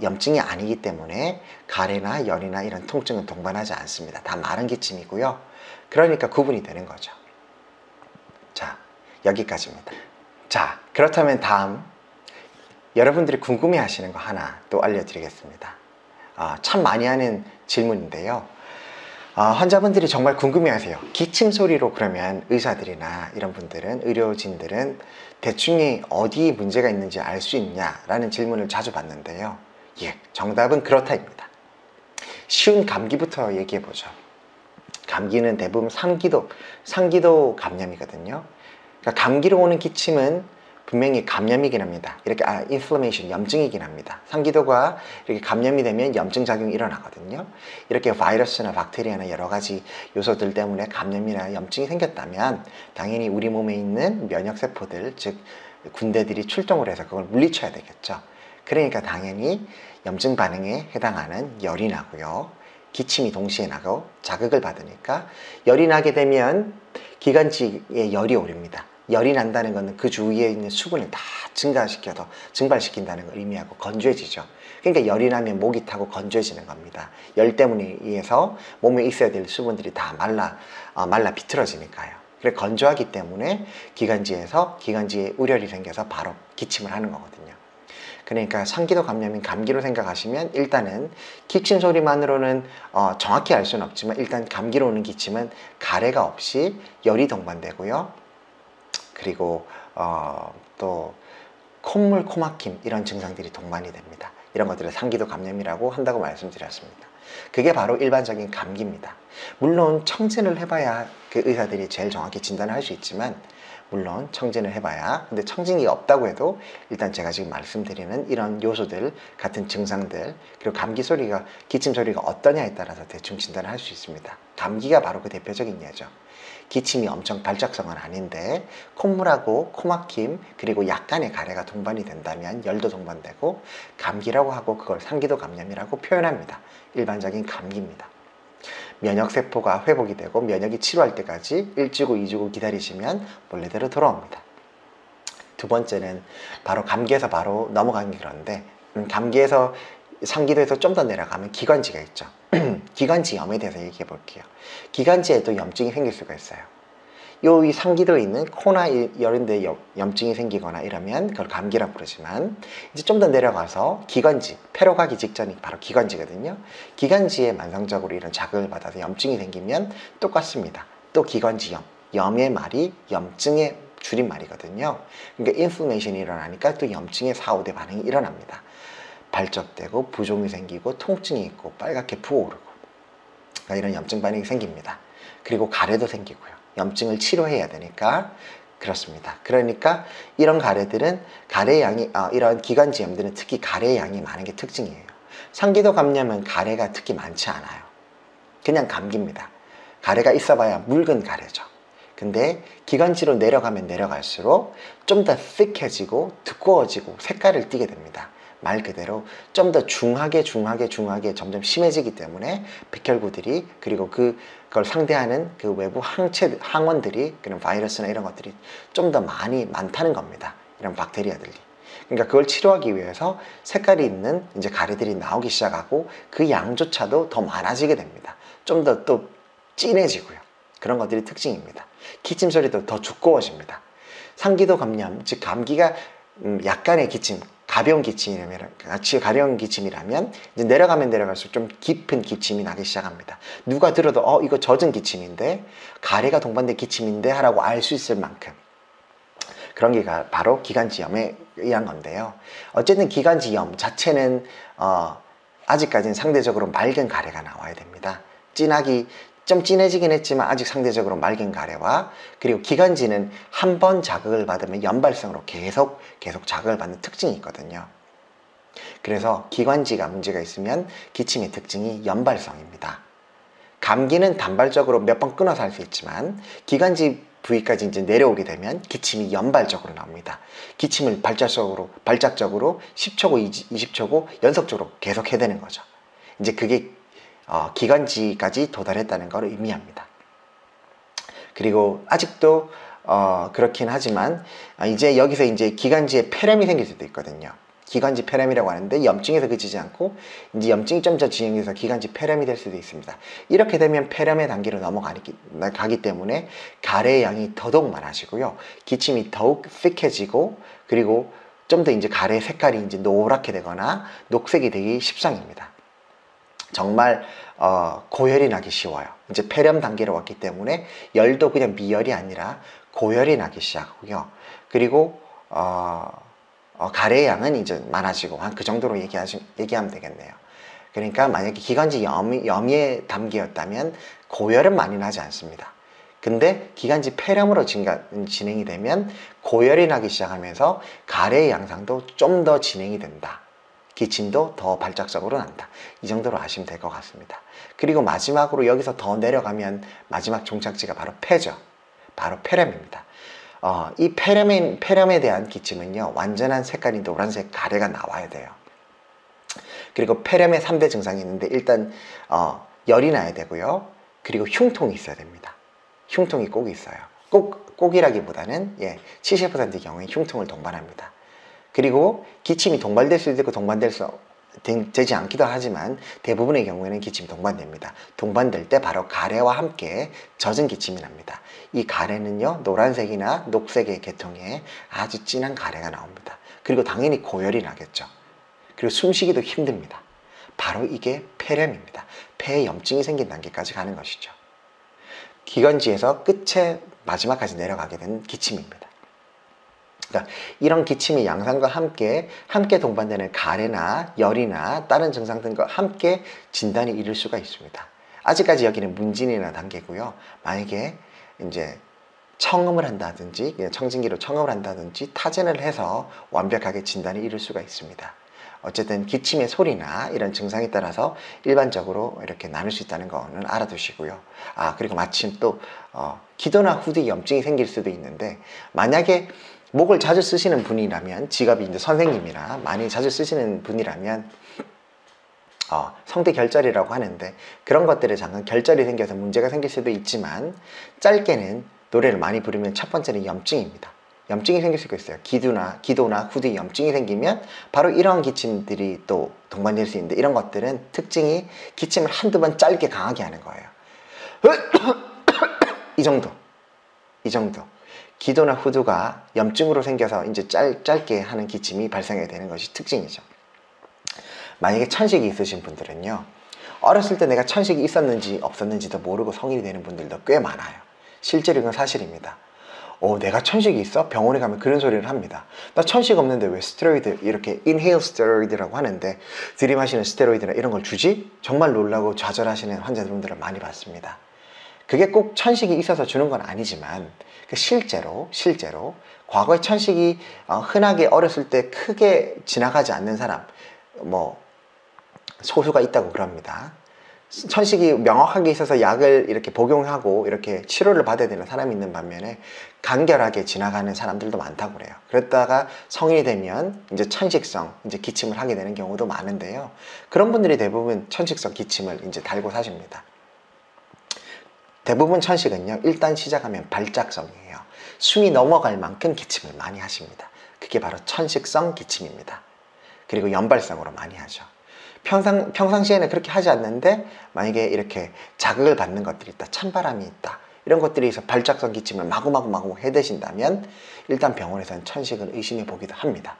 염증이 아니기 때문에 가래나 열이나 이런 통증은 동반하지 않습니다. 다 마른 기침이고요. 그러니까 구분이 되는 거죠. 자, 여기까지입니다. 자, 그렇다면 다음 여러분들이 궁금해 하시는 거 하나 또 알려드리겠습니다. 참 많이 하는 질문인데요. 환자분들이 정말 궁금해 하세요. 기침 소리로 그러면 의사들이나 이런 분들은, 의료진들은 대충 어디 문제가 있는지 알 수 있냐라는 질문을 자주 받는데요. 정답은 그렇다입니다. 쉬운 감기부터 얘기해 보죠. 감기는 대부분 상기도 감염이거든요. 그러니까 감기로 오는 기침은 분명히 감염이긴 합니다. 이렇게 inflammation, 염증이긴 합니다. 상기도가 이렇게 감염이 되면 염증 작용이 일어나거든요. 이렇게 바이러스나 박테리아나 여러 가지 요소들 때문에 감염이나 염증이 생겼다면 당연히 우리 몸에 있는 면역세포들, 즉 군대들이 출동을 해서 그걸 물리쳐야 되겠죠. 그러니까 당연히 염증 반응에 해당하는 열이 나고요. 기침이 동시에 나고 자극을 받으니까 열이 나게 되면 기관지에 열이 오릅니다. 열이 난다는 것은 그 주위에 있는 수분을 다 증발시킨다는 걸 의미하고 건조해지죠. 그러니까 열이 나면 목이 타고 건조해지는 겁니다. 열 때문에 의해서 몸에 있어야 될 수분들이 다 말라 비틀어지니까요. 그래 건조하기 때문에 기관지에 우열이 생겨서 바로 기침을 하는 거거든요. 그러니까 상기도 감염인 감기로 생각하시면 일단은 기침 소리만으로는 정확히 알 수는 없지만 일단 감기로 오는 기침은 가래가 없이 열이 동반되고요. 그리고 또 콧물, 코막힘 이런 증상들이 동반이 됩니다. 이런 것들을 상기도 감염이라고 한다고 말씀드렸습니다. 그게 바로 일반적인 감기입니다. 물론 청진을 해봐야 그 의사들이 제일 정확히 진단을 할 수 있지만 물론 청진을 해봐야 근데 청진이 없다고 해도 일단 제가 지금 말씀드리는 이런 요소들 같은 증상들 그리고 감기 소리가 기침 소리가 어떠냐에 따라서 대충 진단을 할 수 있습니다. 감기가 바로 그 대표적인 예죠. 기침이 엄청 발작성은 아닌데 콧물하고 코막힘 그리고 약간의 가래가 동반이 된다면 열도 동반되고 감기라고 하고 그걸 상기도 감염이라고 표현합니다. 일반적인 감기입니다. 면역세포가 회복이 되고 면역이 치료할 때까지 1주고 2주고 기다리시면 원래대로 돌아옵니다. 두 번째는 바로 감기에서 바로 넘어가기 그런데 감기에서 상기도에서 좀 더 내려가면 기관지가 있죠. 기관지염에 대해서 얘기해 볼게요. 기관지에도 염증이 생길 수가 있어요. 이 상기도에 있는 코나 이런 데 염증이 생기거나 이러면 그걸 감기라고 부르지만 이제 좀 더 내려가서 기관지, 폐로 가기 직전이 바로 기관지거든요. 기관지에 만성적으로 이런 자극을 받아서 염증이 생기면 똑같습니다. 또 기관지염, 염의 말이 염증의 줄임말이거든요. 그러니까 인플레이션이 일어나니까 또 염증의 4, 5대 반응이 일어납니다. 발적되고 부종이 생기고 통증이 있고 빨갛게 부어오르고 이런 염증 반응이 생깁니다. 그리고 가래도 생기고요. 염증을 치료해야 되니까 그렇습니다. 그러니까 이런 가래들은 가래의 양이 이런 기관지염들은 특히 가래의 양이 많은 게 특징이에요. 상기도 감염은 가래가 특히 많지 않아요. 그냥 감기입니다. 가래가 있어봐야 묽은 가래죠. 근데 기관지로 내려가면 내려갈수록 좀 더 thick해지고 두꺼워지고 색깔을 띠게 됩니다. 말 그대로 좀 더 중하게 점점 심해지기 때문에 백혈구들이 그리고 그걸 상대하는 그 외부 항원들이 그런 바이러스나 이런 것들이 좀 더 많다는 겁니다. 이런 박테리아들이. 그러니까 그걸 치료하기 위해서 색깔이 있는 이제 가래들이 나오기 시작하고 그 양조차도 더 많아지게 됩니다. 좀 더 또 진해지고요. 그런 것들이 특징입니다. 기침 소리도 더 두꺼워집니다. 상기도 감염, 즉 감기가 약간의 기침, 가벼운 기침이라면 이제 내려가면 내려갈수록 좀 깊은 기침이 나기 시작합니다. 누가 들어도 이거 젖은 기침인데 가래가 동반된 기침인데 하라고 알 수 있을 만큼 그런 게 바로 기관지염에 의한 건데요. 어쨌든 기관지염 자체는 아직까지는 상대적으로 맑은 가래가 나와야 됩니다. 좀 진해지긴 했지만 아직 상대적으로 맑은 가래와 그리고 기관지는 한 번 자극을 받으면 연발성으로 계속 자극을 받는 특징이 있거든요. 그래서 기관지가 문제가 있으면 기침의 특징이 연발성입니다. 감기는 단발적으로 몇 번 끊어서 할 수 있지만 기관지 부위까지 이제 내려오게 되면 기침이 연발적으로 나옵니다. 기침을 발작적으로 10초고 20초고 연속적으로 계속 해야 되는 거죠. 이제 그게 기관지까지 도달했다는 걸 의미합니다. 그리고 아직도 그렇긴 하지만 이제 여기서 이제 기관지에 폐렴이 생길 수도 있거든요. 기관지 폐렴이라고 하는데 염증에서 그치지 않고 이제 염증이 좀 더 진행돼서 기관지 폐렴이 될 수도 있습니다. 이렇게 되면 폐렴의 단계로 넘어가기 때문에 가래의 양이 더더욱 많아지고요. 기침이 더욱 thick해지고 그리고 좀 더 이제 가래 색깔이 이제 노랗게 되거나 녹색이 되기 십상입니다. 정말 고열이 나기 쉬워요. 이제 폐렴 단계로 왔기 때문에 열도 그냥 미열이 아니라 고열이 나기 시작하고요. 그리고 가래의 양은 이제 많아지고 한 그 정도로 얘기하면 되겠네요. 그러니까 만약에 기관지 염의 단계였다면 고열은 많이 나지 않습니다. 근데 기관지 폐렴으로 진행이 되면 고열이 나기 시작하면서 가래의 양상도 좀 더 진행이 된다. 기침도 더 발작적으로 난다. 이 정도로 아시면 될 것 같습니다. 그리고 마지막으로 여기서 더 내려가면 마지막 종착지가 바로 폐죠. 바로 폐렴입니다. 이 폐렴에 대한 기침은요, 완전한 색깔이 노란색 가래가 나와야 돼요. 그리고 폐렴의 3대 증상이 있는데, 일단 열이 나야 되고요. 그리고 흉통이 있어야 됩니다. 흉통이 꼭 있어요. 꼭이라기보다는 70%의 경우에 흉통을 동반합니다. 그리고 기침이 동반될 수도 있고 되지 않기도 하지만 대부분의 경우에는 기침이 동반됩니다. 동반될 때 바로 가래와 함께 젖은 기침이 납니다. 이 가래는요, 노란색이나 녹색의 계통의 아주 진한 가래가 나옵니다. 그리고 당연히 고열이 나겠죠. 그리고 숨쉬기도 힘듭니다. 바로 이게 폐렴입니다. 폐에 염증이 생긴 단계까지 가는 것이죠. 기관지에서 끝에 마지막까지 내려가게 된 기침입니다. 그러니까 이런 기침의 양상과 함께 동반되는 가래나 열이나 다른 증상 등과 함께 진단이 이를 수가 있습니다. 아직까지 여기는 문진이나 단계고요. 만약에 이제 청음을 한다든지, 청진기로 청음을 한다든지 타진을 해서 완벽하게 진단이 이를 수가 있습니다. 어쨌든 기침의 소리나 이런 증상에 따라서 일반적으로 이렇게 나눌 수 있다는 거는 알아두시고요. 그리고 마침 또 기도나 후두에 염증이 생길 수도 있는데, 만약에 목을 자주 쓰시는 분이라면, 직업이 이제 선생님이나 많이 자주 쓰시는 분이라면 성대 결절이라고 하는데, 그런 것들에 잠깐 결절이 생겨서 문제가 생길 수도 있지만, 짧게는 노래를 많이 부르면 첫 번째는 염증입니다. 염증이 생길 수가 있어요. 기도나 후두에 염증이 생기면 바로 이러한 기침들이 또 동반될 수 있는데, 이런 것들은 특징이 기침을 한두 번 짧게 강하게 하는 거예요. 이 정도. 기도나 후두가 염증으로 생겨서 이제 짧게 하는 기침이 발생하게 되는 것이 특징이죠. 만약에 천식이 있으신 분들은요, 어렸을 때 내가 천식이 있었는지 없었는지도 모르고 성인이 되는 분들도 꽤 많아요. 실제로 이건 사실입니다. 내가 천식이 있어? 병원에 가면 그런 소리를 합니다. 나 천식 없는데 왜 스테로이드, 이렇게 인헤일 스테로이드라고 하는데 들이마시는 스테로이드나 이런 걸 주지? 정말 놀라고 좌절하시는 환자분들을 많이 봤습니다. 그게 꼭 천식이 있어서 주는 건 아니지만, 실제로 과거에 천식이 흔하게 어렸을 때 크게 지나가지 않는 사람, 소수가 있다고 그럽니다. 천식이 명확하게 있어서 약을 이렇게 복용하고 이렇게 치료를 받아야 되는 사람이 있는 반면에 간결하게 지나가는 사람들도 많다고 그래요. 그랬다가 성인이 되면 이제 천식성, 이제 기침을 하게 되는 경우도 많은데요. 그런 분들이 대부분 천식성 기침을 이제 달고 사십니다. 대부분 천식은요, 일단 시작하면 발작성이에요. 숨이 넘어갈 만큼 기침을 많이 하십니다. 그게 바로 천식성 기침입니다. 그리고 연발성으로 많이 하죠. 평상시에는 그렇게 하지 않는데, 만약에 이렇게 자극을 받는 것들이 있다, 찬바람이 있다, 이런 것들이 있어 발작성 기침을 마구마구 해대신다면 일단 병원에서는 천식을 의심해 보기도 합니다.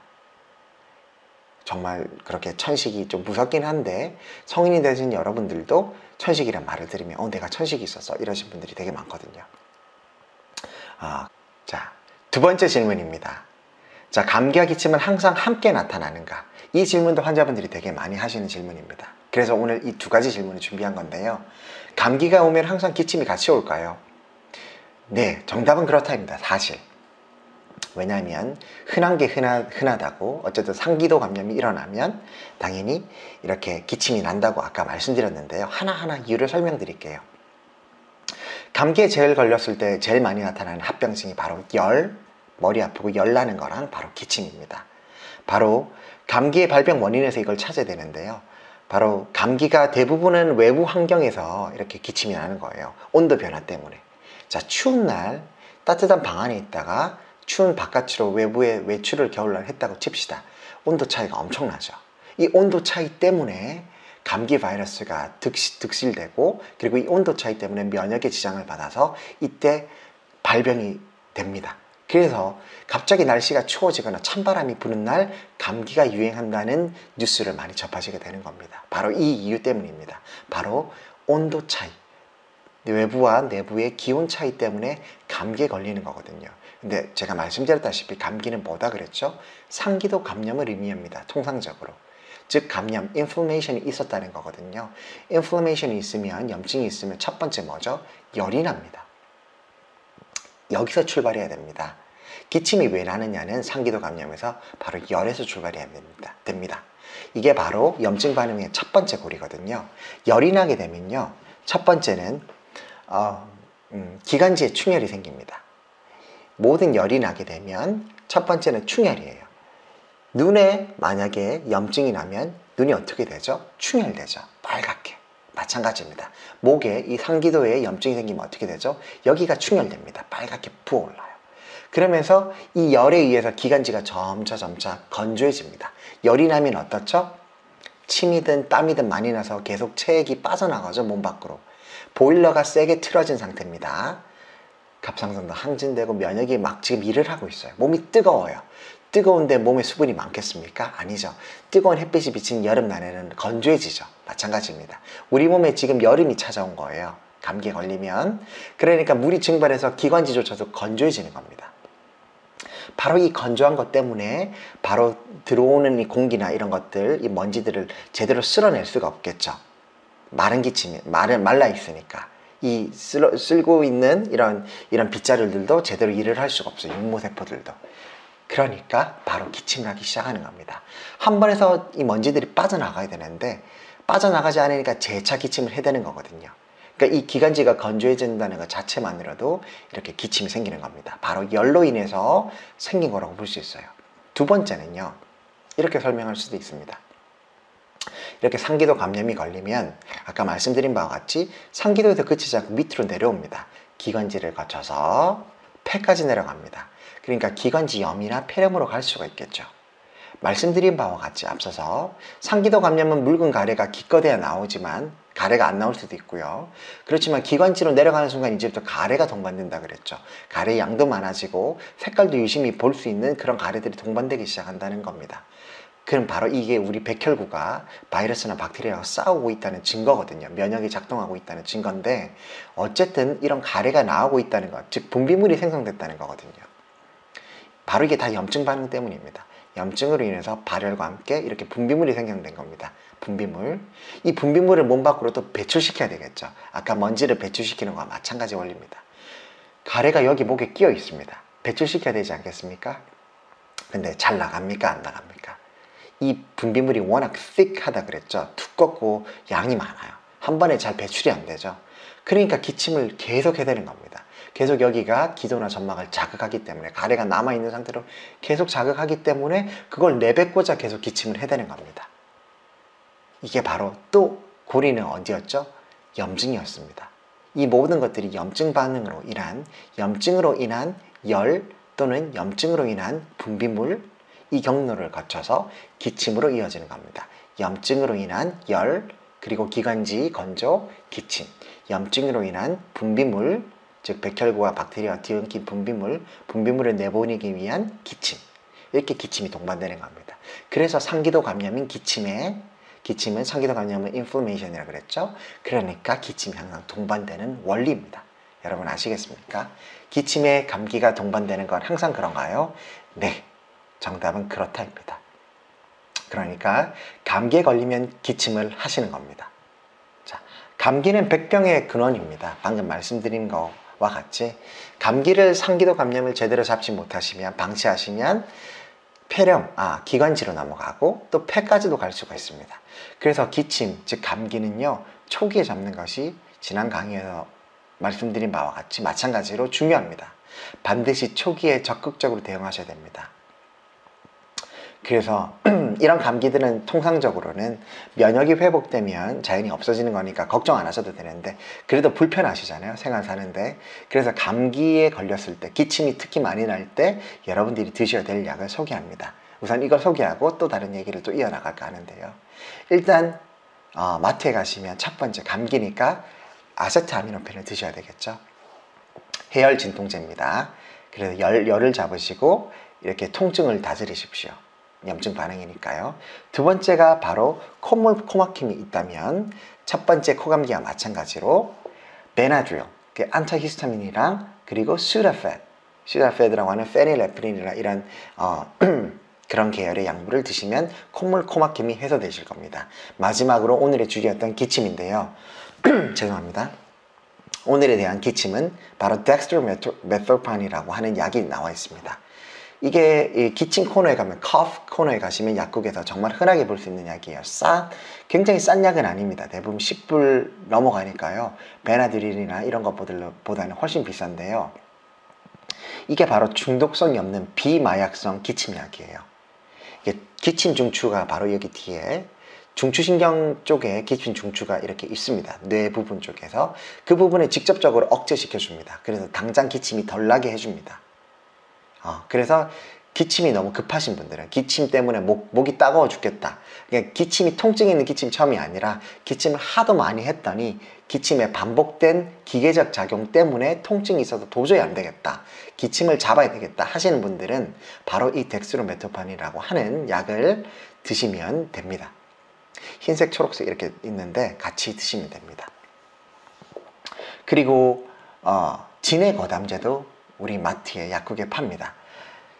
정말 그렇게 천식이 좀 무섭긴 한데, 성인이 되신 여러분들도 천식이란 말을 들으면 내가 천식이 있었어, 이러신 분들이 되게 많거든요. 자, 두 번째 질문입니다. 자, 감기와 기침은 항상 함께 나타나는가? 이 질문도 환자분들이 되게 많이 하시는 질문입니다. 그래서 오늘 이 두 가지 질문을 준비한 건데요. 감기가 오면 항상 기침이 같이 올까요? 네, 정답은 그렇다입니다. 사실. 왜냐하면 흔한 게 흔하다고, 어쨌든 상기도 감염이 일어나면 당연히 이렇게 기침이 난다고 아까 말씀드렸는데요. 하나하나 이유를 설명드릴게요. 감기에 제일 걸렸을 때 제일 많이 나타나는 합병증이 바로 머리 아프고 열 나는 거랑 바로 기침입니다. 바로 감기의 발병 원인에서 이걸 찾아야 되는데요. 바로 감기가 대부분은 외부 환경에서 이렇게 기침이 나는 거예요. 온도 변화 때문에. 자, 추운 날 따뜻한 방 안에 있다가 추운 바깥으로 외부에 외출을 겨울날 했다고 칩시다. 온도 차이가 엄청나죠. 이 온도 차이 때문에 감기 바이러스가 득실되고, 그리고 이 온도 차이 때문에 면역의 지장을 받아서 이때 발병이 됩니다. 그래서 갑자기 날씨가 추워지거나 찬바람이 부는 날 감기가 유행한다는 뉴스를 많이 접하시게 되는 겁니다. 바로 이 이유 때문입니다. 바로 온도 차이, 외부와 내부의 기온 차이 때문에 감기에 걸리는 거거든요. 근데 제가 말씀드렸다시피 감기는 뭐다 그랬죠? 상기도 감염을 의미합니다. 통상적으로. 즉 감염, 인플레이션이 있었다는 거거든요. 인플레이션이 있으면, 염증이 있으면 첫 번째 뭐죠? 열이 납니다. 여기서 출발해야 됩니다. 기침이 왜 나느냐는 상기도 감염에서 바로 열에서 출발해야 됩니다. 이게 바로 염증 반응의 첫 번째 고리거든요. 열이 나게 되면요, 첫 번째는 기관지에 충혈이 생깁니다. 모든 열이 나게 되면 첫 번째는 충혈이에요. 눈에 만약에 염증이 나면 눈이 어떻게 되죠? 충혈되죠. 빨갛게. 마찬가지입니다. 목에 이 상기도에 염증이 생기면 어떻게 되죠? 여기가 충혈됩니다. 빨갛게 부어올라요. 그러면서 이 열에 의해서 기관지가 점차 건조해집니다. 열이 나면 어떻죠? 침이든 땀이든 많이 나서 계속 체액이 빠져나가죠. 몸 밖으로. 보일러가 세게 틀어진 상태입니다. 갑상선도 항진되고 면역이 막 지금 일을 하고 있어요. 몸이 뜨거워요. 뜨거운데 몸에 수분이 많겠습니까? 아니죠. 뜨거운 햇빛이 비친 여름 날에는 건조해지죠. 마찬가지입니다. 우리 몸에 지금 여름이 찾아온 거예요. 감기에 걸리면. 그러니까 물이 증발해서 기관지조차도 건조해지는 겁니다. 바로 이 건조한 것 때문에 바로 들어오는 이 공기나 이런 것들, 이 먼지들을 제대로 쓸어낼 수가 없겠죠. 마른 기침이 말라 있으니까 이 쓸고 있는 이런 빗자루들도 제대로 일을 할 수가 없어요. 육모세포들도. 그러니까 바로 기침을 하기 시작하는 겁니다. 한 번에서 이 먼지들이 빠져나가야 되는데 빠져나가지 않으니까 재차 기침을 해야 되는 거거든요. 그러니까 이 기관지가 건조해진다는 것 자체만으로도 이렇게 기침이 생기는 겁니다. 바로 열로 인해서 생긴 거라고 볼 수 있어요. 두 번째는요, 이렇게 설명할 수도 있습니다. 이렇게 상기도 감염이 걸리면 아까 말씀드린 바와 같이 상기도에서 그치지 않고 밑으로 내려옵니다. 기관지를 거쳐서 폐까지 내려갑니다. 그러니까 기관지염이나 폐렴으로 갈 수가 있겠죠. 말씀드린 바와 같이 앞서서 상기도 감염은 묽은 가래가 기껏해야 나오지만 가래가 안 나올 수도 있고요. 그렇지만 기관지로 내려가는 순간 이제부터 가래가 동반된다 그랬죠. 가래의 양도 많아지고 색깔도 유심히 볼 수 있는 그런 가래들이 동반되기 시작한다는 겁니다. 그럼 바로 이게 우리 백혈구가 바이러스나 박테리아와 싸우고 있다는 증거거든요. 면역이 작동하고 있다는 증거인데 어쨌든 이런 가래가 나오고 있다는 것, 즉 분비물이 생성됐다는 거거든요. 바로 이게 다 염증 반응 때문입니다. 염증으로 인해서 발열과 함께 이렇게 분비물이 생성된 겁니다. 분비물. 이 분비물을 몸 밖으로 또 배출시켜야 되겠죠. 아까 먼지를 배출시키는 거와 마찬가지 원리입니다. 가래가 여기 목에 끼어 있습니다. 배출시켜야 되지 않겠습니까? 근데 잘 나갑니까? 안 나갑니까? 이 분비물이 워낙 thick하다 그랬죠. 두껍고 양이 많아요. 한 번에 잘 배출이 안 되죠. 그러니까 기침을 계속 해야 되는 겁니다. 계속 여기가 기도나 점막을 자극하기 때문에 가래가 남아있는 상태로 계속 자극하기 때문에 그걸 내뱉고자 계속 기침을 해야 되는 겁니다. 이게 바로 또 고리는 어디였죠? 염증이었습니다. 이 모든 것들이 염증 반응으로 인한 열 또는 염증으로 인한 분비물, 이 경로를 거쳐서 기침으로 이어지는 겁니다. 염증으로 인한 열, 그리고 기관지 건조, 기침. 염증으로 인한 분비물, 즉 백혈구와 박테리아가 뒤엉킨 분비물을 내보내기 위한 기침. 이렇게 기침이 동반되는 겁니다. 그래서 상기도 감염인 기침은 상기도 감염은 인플레이션이라고 그랬죠. 그러니까 기침이 항상 동반되는 원리입니다. 여러분 아시겠습니까? 기침에 감기가 동반되는 건 항상 그런가요? 네. 정답은 그렇다입니다. 그러니까 감기에 걸리면 기침을 하시는 겁니다. 자, 감기는 백병의 근원입니다. 방금 말씀드린 거와 같이 감기를 상기도 감염을 제대로 잡지 못하시면 방치하시면 폐렴, 기관지로 넘어가고 또 폐까지도 갈 수가 있습니다. 그래서 기침, 즉 감기는요, 초기에 잡는 것이 지난 강의에서 말씀드린 바와 같이 마찬가지로 중요합니다. 반드시 초기에 적극적으로 대응하셔야 됩니다. 그래서 이런 감기들은 통상적으로는 면역이 회복되면 자연히 없어지는 거니까 걱정 안 하셔도 되는데 그래도 불편하시잖아요, 생활 사는데. 그래서 감기에 걸렸을 때, 기침이 특히 많이 날 때 여러분들이 드셔야 될 약을 소개합니다. 우선 이걸 소개하고 또 다른 얘기를 또 이어나갈까 하는데요. 일단 마트에 가시면 첫 번째 감기니까 아세트아미노펜을 드셔야 되겠죠. 해열 진통제입니다. 그래서 열을 잡으시고 이렇게 통증을 다스리십시오. 염증 반응이니까요. 두 번째가 바로 콧물 코막힘이 있다면 첫 번째 코감기와 마찬가지로 베나드릴, 안타히스타민이랑 그리고 슈다페드라고 하는 페닐에프린이나 이런 그런 계열의 약물을 드시면 콧물 코막힘이 해소되실 겁니다. 마지막으로 오늘의 주제였던 기침인데요. 죄송합니다. 오늘에 대한 기침은 바로 덱스트로메토판이라고 하는 약이 나와 있습니다. 이게 이 기침 코너에 가면, cough 코너에 가시면 약국에서 정말 흔하게 볼 수 있는 약이에요. 굉장히 싼 약은 아닙니다. 대부분 10불 넘어가니까요. 베나드릴이나 이런 것보다는 훨씬 비싼데요. 이게 바로 중독성이 없는 비마약성 기침약이에요. 이게 기침 중추가 바로 여기 뒤에 중추신경 쪽에 기침 중추가 이렇게 있습니다. 뇌 부분 쪽에서 그 부분을 직접적으로 억제시켜 줍니다. 그래서 당장 기침이 덜 나게 해줍니다. 그래서 기침이 너무 급하신 분들은, 기침 때문에 목이 따가워 죽겠다, 그러니까 기침이 통증이 있는 기침 처음이 아니라 기침을 하도 많이 했더니 기침의 반복된 기계적 작용 때문에 통증이 있어서 도저히 안 되겠다, 기침을 잡아야 되겠다 하시는 분들은 바로 이 덱스트로메토판이라고 하는 약을 드시면 됩니다. 흰색, 초록색 이렇게 있는데 같이 드시면 됩니다. 그리고 진해거담제도 우리 마트에 약국에 팝니다.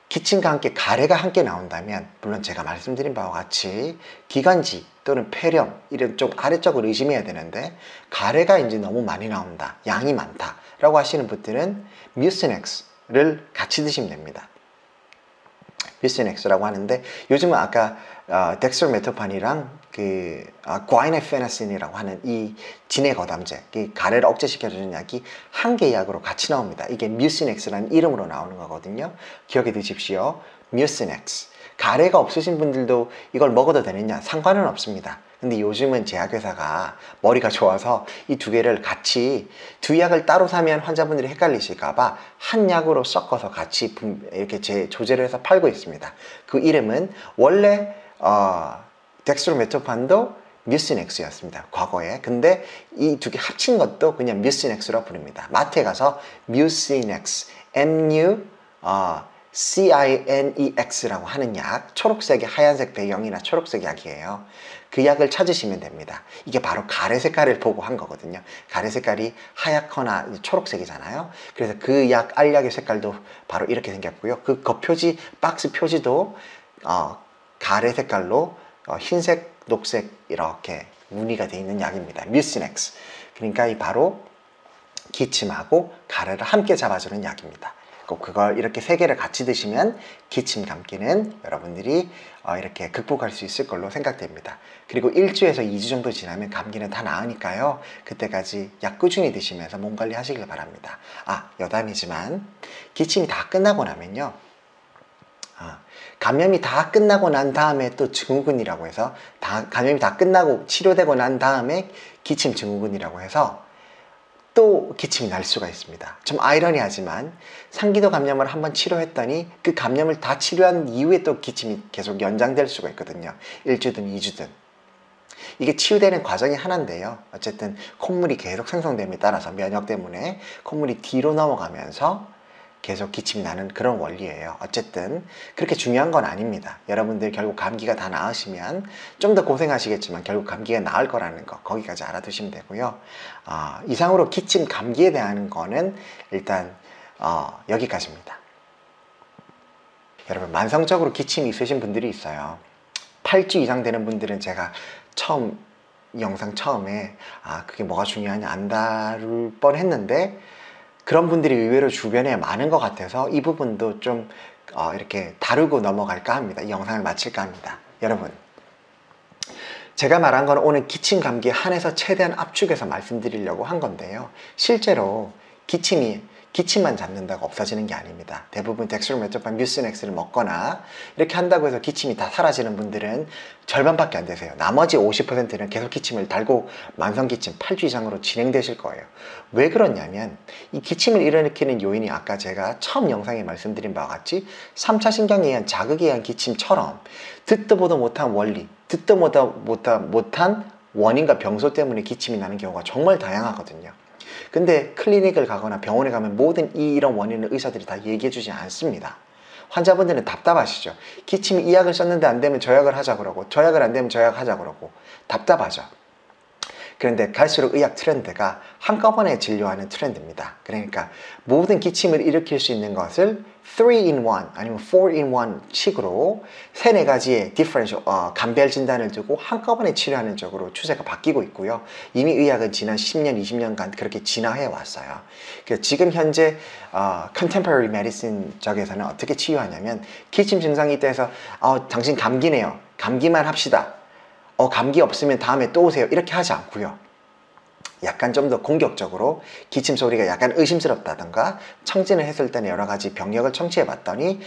기침과 함께 가래가 함께 나온다면, 물론 제가 말씀드린 바와 같이 기관지 또는 폐렴 이런 좀 아래쪽을 의심해야 되는데, 가래가 이제 너무 많이 나온다, 양이 많다 라고 하시는 분들은 뮤시넥스를 같이 드시면 됩니다. 뮤시넥스라고 하는데, 요즘은 아까 덱스트로메토판이랑 과이네페나신이라고 하는 이 진해거담제, 가래를 억제시켜주는 약이 한 개 약으로 같이 나옵니다. 이게 뮤시넥스라는 이름으로 나오는 거거든요. 기억해 두십시오. 뮤시넥스. 가래가 없으신 분들도 이걸 먹어도 되느냐? 상관은 없습니다. 근데 요즘은 제약회사가 머리가 좋아서 이 두 개를 같이, 두 약을 따로 사면 환자분들이 헷갈리실까봐 한 약으로 섞어서 같이 이렇게 조제를 해서 팔고 있습니다. 그 이름은 원래 덱스트로메토판도 뮤시넥스였습니다, 과거에. 근데 이 두 개 합친 것도 그냥 뮤시넥스로 부릅니다. 마트에 가서 뮤시넥스, CINEX라고 하는 약, 초록색의 하얀색 배경이나 초록색 약이에요. 그 약을 찾으시면 됩니다. 이게 바로 가래 색깔을 보고 한 거거든요. 가래 색깔이 하얗거나 초록색이잖아요. 그래서 그 약, 알약의 색깔도 바로 이렇게 생겼고요. 그 겉표지, 박스 표지도 가래 색깔로 흰색, 녹색 이렇게 무늬가 되어 있는 약입니다. 뮤시넥스. 그러니까 이 바로 기침하고 가래를 함께 잡아주는 약입니다. 꼭 그걸 이렇게 세 개를 같이 드시면 기침 감기는 여러분들이 이렇게 극복할 수 있을 걸로 생각됩니다. 그리고 1주에서 2주 정도 지나면 감기는 다 나으니까요. 그때까지 약 꾸준히 드시면서 몸 관리 하시길 바랍니다. 여담이지만 기침이 다 끝나고 나면요, 감염이 다 끝나고 난 다음에 또 증후군이라고 해서, 감염이 다 끝나고 치료되고 난 다음에 기침 증후군이라고 해서 또 기침이 날 수가 있습니다. 좀 아이러니하지만 상기도 감염을 한번 치료했더니 그 감염을 다 치료한 이후에 또 기침이 계속 연장될 수가 있거든요. 1주든 2주든. 이게 치유되는 과정이 하나인데요. 어쨌든 콧물이 계속 생성됨에 따라서 면역 때문에 콧물이 뒤로 넘어가면서 계속 기침이 나는 그런 원리예요. 어쨌든 그렇게 중요한 건 아닙니다. 여러분들 결국 감기가 다 나으시면 좀 더 고생하시겠지만 결국 감기가 나을 거라는 거, 거기까지 알아두시면 되고요. 이상으로 기침 감기에 대한 거는 일단 여기까지입니다. 여러분, 만성적으로 기침이 있으신 분들이 있어요. 8주 이상 되는 분들은 제가 영상 처음에 그게 뭐가 중요하냐 안 다룰 뻔했는데, 그런 분들이 의외로 주변에 많은 것 같아서 이 부분도 좀 이렇게 다루고 넘어갈까 합니다. 이 영상을 마칠까 합니다. 여러분, 제가 말한 건 오늘 기침 감기에 한해서 최대한 압축해서 말씀드리려고 한 건데요. 실제로 기침만 잡는다고 없어지는 게 아닙니다. 대부분 덱스트로메토판, 뮤시넥스를 먹거나 이렇게 한다고 해서 기침이 다 사라지는 분들은 절반밖에 안 되세요. 나머지 50%는 계속 기침을 달고 만성기침 8주 이상으로 진행되실 거예요. 왜 그러냐면 이 기침을 일으키는 요인이 아까 제가 처음 영상에 말씀드린 바와 같이 3차 신경에 의한 자극에 의한 기침처럼 듣도 보도 못한 원리, 듣도 보도 못한 원인과 병소 때문에 기침이 나는 경우가 정말 다양하거든요. 근데 클리닉을 가거나 병원에 가면 모든 이런 원인을 의사들이 다 얘기해 주지 않습니다. 환자분들은 답답하시죠. 기침이 이 약을 썼는데 안 되면 저 약을 하자 그러고, 저 약을 안 되면 저 약 하자 그러고 답답하죠. 그런데 갈수록 의학 트렌드가 한꺼번에 진료하는 트렌드입니다. 그러니까 모든 기침을 일으킬 수 있는 것을 3-in-1 아니면 4-in-1 식으로 3-4가지의 디퍼런셜 감별 진단을 두고 한꺼번에 치료하는 쪽으로 추세가 바뀌고 있고요. 이미 의학은 지난 10년, 20년간 그렇게 진화해 왔어요. 그래서 지금 현재 contemporary medicine 쪽에서는 어떻게 치료하냐면 기침 증상이 있다 해서 당신 감기네요. 감기만 합시다. 감기 없으면 다음에 또 오세요. 이렇게 하지 않고요. 약간 좀 더 공격적으로 기침 소리가 약간 의심스럽다던가 청진을 했을 때는 여러 가지 병력을 청취해 봤더니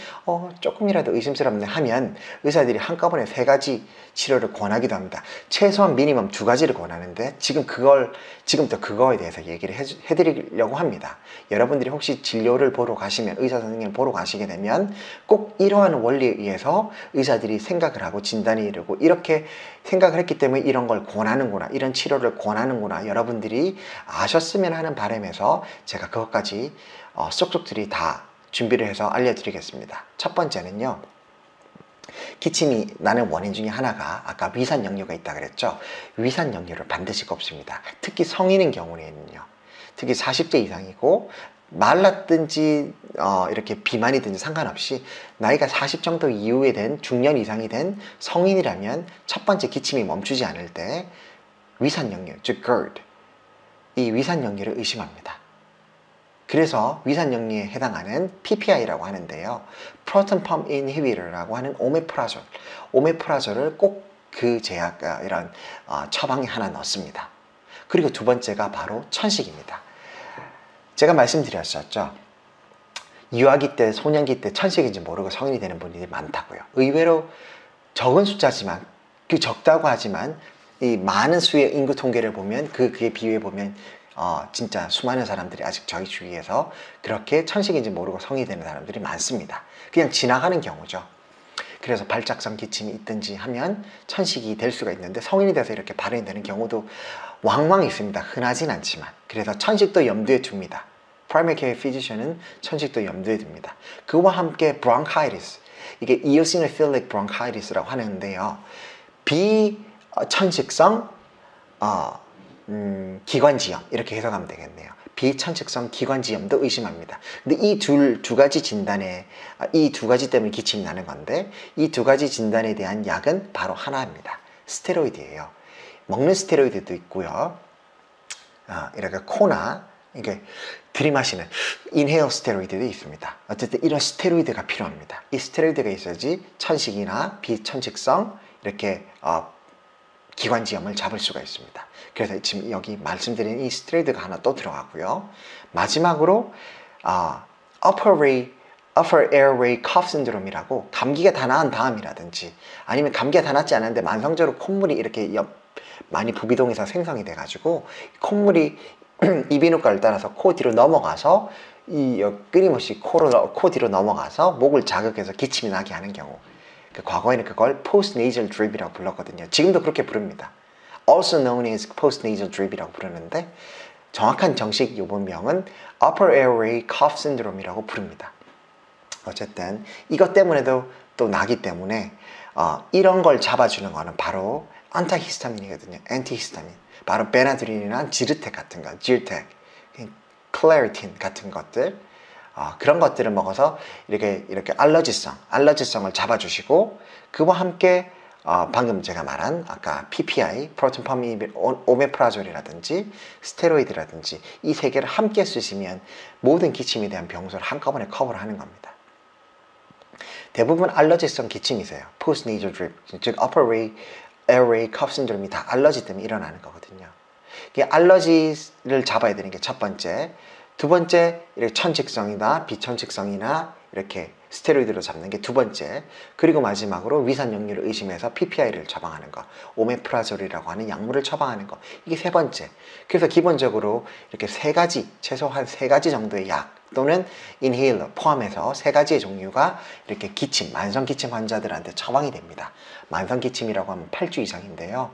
조금이라도 의심스럽네 하면 의사들이 한꺼번에 3가지 치료를 권하기도 합니다. 최소한 미니멈 2가지를 권하는데 지금부터 그거에 대해서 얘기를 해드리려고 합니다. 여러분들이 혹시 진료를 보러 가시면 의사 선생님을 보러 가시게 되면 꼭 이러한 원리에 의해서 의사들이 생각을 하고 진단이 이르고 이렇게 생각을 했기 때문에 이런 걸 권하는구나, 이런 치료를 권하는구나, 여러분들이 아셨으면 하는 바람에서 제가 그것까지 쏙쏙들이 다 준비를 해서 알려드리겠습니다. 첫 번째는요, 기침이 나는 원인 중에 하나가 아까 위산 역류가 있다 그랬죠. 위산 역류를 반드시 꼽습니다. 특히 성인인 경우에는요, 특히 40대 이상이고 말랐든지 이렇게 비만이든지 상관없이 나이가 40 정도 이후에 된 중년 이상이 된 성인이라면 첫 번째 기침이 멈추지 않을 때 위산역류, 즉 GERD, 이 위산역류를 의심합니다. 그래서 위산역류에 해당하는 PPI라고 하는데요, Proton Pump Inhibitor라고 하는 오메프라졸을 꼭 그 제약 이런 처방에 하나 넣습니다. 그리고 두 번째가 바로 천식입니다. 제가 말씀드렸었죠. 유아기 때, 소년기 때 천식인지 모르고 성인이 되는 분들이 많다고요. 의외로 적은 숫자지만, 그 적다고 하지만 이 많은 수의 인구 통계를 보면 그에 비유해 보면 진짜 수많은 사람들이 아직 저희 주위에서 그렇게 천식인지 모르고 성인이 되는 사람들이 많습니다. 그냥 지나가는 경우죠. 그래서 발작성 기침이 있든지 하면 천식이 될 수가 있는데 성인이 돼서 이렇게 발현이 되는 경우도 왕왕 있습니다. 흔하진 않지만. 그래서 천식도 염두에 둡니다. Primary Care Physician은 천식도 염두에 둡니다. 그와 함께 bronchitis, 이게 eosinophilic bronchitis라고 하는데요, 비천식성 기관지염, 이렇게 해석하면 되겠네요. 비천식성 기관지염도 의심합니다. 근데 이 두 가지 진단에, 이 두 가지 때문에 기침이 나는 건데, 이 두 가지 진단에 대한 약은 바로 하나입니다. 스테로이드예요. 먹는 스테로이드도 있고요, 이렇게 코나 이게 들이마시는 인헤어 스테로이드도 있습니다. 어쨌든 이런 스테로이드가 필요합니다. 이 스테로이드가 있어야지 천식이나 비천식성 이렇게 기관지염을 잡을 수가 있습니다. 그래서 지금 여기 말씀드린 이 스테로이드가 하나 또 들어가고요. 마지막으로 upper airway cough syndrome이라고, 감기가 다 나은 다음이라든지 아니면 감기가 다 낫지 않았는데 만성적으로 콧물이 이렇게 많이 부비동해서 생성이 돼가지고 콧물이 이비인후과를 따라서 코 뒤로 넘어가서 끊임없이 코 뒤로 넘어가서 목을 자극해서 기침이 나게 하는 경우, 과거에는 그걸 postnasal drip이라고 불렀거든요. 지금도 그렇게 부릅니다. Also known as postnasal drip이라고 부르는데 정확한 정식 요번명은 upper airway cough syndrome이라고 부릅니다. 어쨌든 이것 때문에도 또 나기 때문에 이런 걸 잡아주는 거는 바로 안타히스타민이거든요. 안티히스타민. 바로 베나드린이나 지르텍 같은 거, 지르텍, 클레리틴 같은 것들, 그런 것들을 먹어서 이렇게 알러지성을 잡아주시고, 그와 함께 방금 제가 말한 아까 PPI, 프로톤 펌프 오메프라졸이라든지 스테로이드라든지 이 세 개를 함께 쓰시면 모든 기침에 대한 병소를 한꺼번에 커버를 하는 겁니다. 대부분 알러지성 기침이세요. Post nasal drip, 즉 upper airway cough syndrome이 다 알러지 때문에 일어나는 거거든요. 알러지를 잡아야 되는 게 첫 번째. 두 번째, 이렇게 천식성이나 비천식성이나 이렇게 스테로이드로 잡는 게 두 번째. 그리고 마지막으로 위산역류를 의심해서 PPI를 처방하는 거, 오메프라졸이라고 하는 약물을 처방하는 거, 이게 세 번째. 그래서 기본적으로 이렇게 세 가지, 최소한 세 가지 정도의 약 또는 인헤일러 포함해서 세 가지의 종류가 이렇게 기침, 만성 기침 환자들한테 처방이 됩니다. 만성 기침이라고 하면 8주 이상인데요.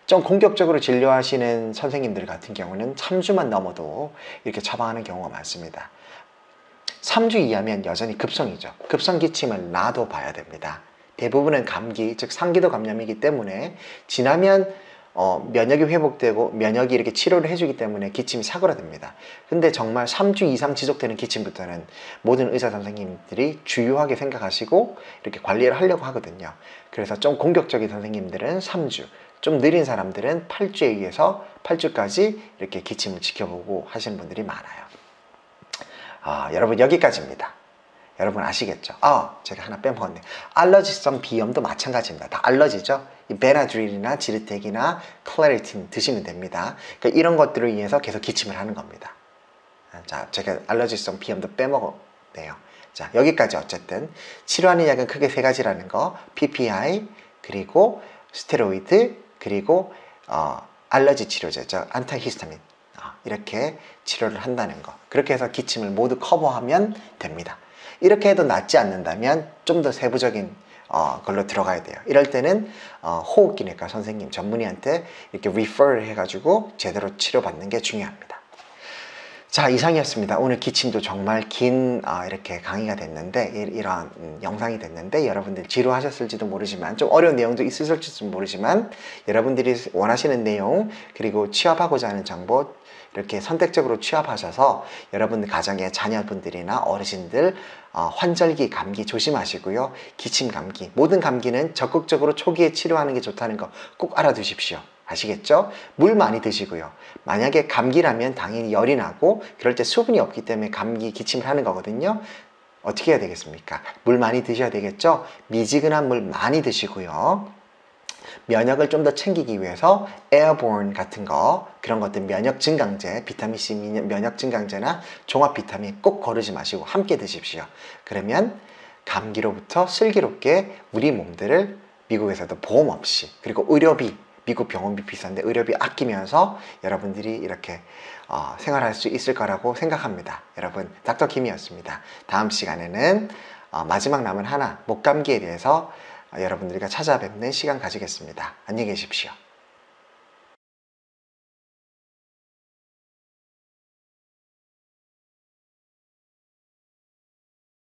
좀 공격적으로 진료하시는 선생님들 같은 경우는 3주만 넘어도 이렇게 처방하는 경우가 많습니다. 3주 이하면 여전히 급성이죠. 급성 기침을 놔둬 봐야 됩니다. 대부분은 감기, 즉 상기도 감염이기 때문에 지나면 면역이 회복되고 면역이 이렇게 치료를 해주기 때문에 기침이 사그라듭니다. 근데 정말 3주 이상 지속되는 기침부터는 모든 의사 선생님들이 주요하게 생각하시고 이렇게 관리를 하려고 하거든요. 그래서 좀 공격적인 선생님들은 3주, 좀 느린 사람들은 8주에 의해서 8주까지 이렇게 기침을 지켜보고 하시는 분들이 많아요. 여러분 여기까지입니다. 여러분 아시겠죠? 제가 하나 빼먹었네요. 알러지성 비염도 마찬가지입니다. 다 알러지죠? 이 베나드릴이나 지르텍이나 클레리틴 드시면 됩니다. 그러니까 이런 것들을 위해서 계속 기침을 하는 겁니다. 자, 제가 알러지성 비염도 빼먹었네요. 자, 여기까지 어쨌든 치료하는 약은 크게 세 가지라는 거. PPI, 그리고 스테로이드, 그리고 알러지 치료제죠. 안타히스타민. 이렇게 치료를 한다는 거. 그렇게 해서 기침을 모두 커버하면 됩니다. 이렇게 해도 낫지 않는다면 좀 더 세부적인 걸로 들어가야 돼요. 이럴 때는 호흡기내과 선생님 전문의한테 이렇게 refer 해가지고 제대로 치료받는 게 중요합니다. 자, 이상이었습니다. 오늘 기침도 정말 긴 이렇게 강의가 됐는데 이런 영상이 됐는데 여러분들 지루하셨을지도 모르지만 좀 어려운 내용도 있으실지도 모르지만 여러분들이 원하시는 내용 그리고 취업하고자 하는 정보 이렇게 선택적으로 취업하셔서 여러분 가정의 자녀분들이나 어르신들 환절기 감기 조심하시고요. 기침 감기 모든 감기는 적극적으로 초기에 치료하는 게 좋다는 거 꼭 알아두십시오. 아시겠죠? 물 많이 드시고요. 만약에 감기라면 당연히 열이 나고 그럴 때 수분이 없기 때문에 감기 기침을 하는 거거든요. 어떻게 해야 되겠습니까? 물 많이 드셔야 되겠죠? 미지근한 물 많이 드시고요. 면역을 좀 더 챙기기 위해서 에어본 같은 거 그런 것들 면역 증강제, 비타민C 면역 증강제나 종합 비타민 꼭 거르지 마시고 함께 드십시오. 그러면 감기로부터 슬기롭게 우리 몸들을 미국에서도 보험 없이 그리고 의료비 미국 병원비 비싼데 의료비 아끼면서 여러분들이 이렇게 생활할 수 있을 거라고 생각합니다. 여러분 닥터킴이었습니다. 다음 시간에는 마지막 남은 하나 목감기에 대해서 여러분들과 찾아뵙는 시간 가지겠습니다. 안녕히 계십시오.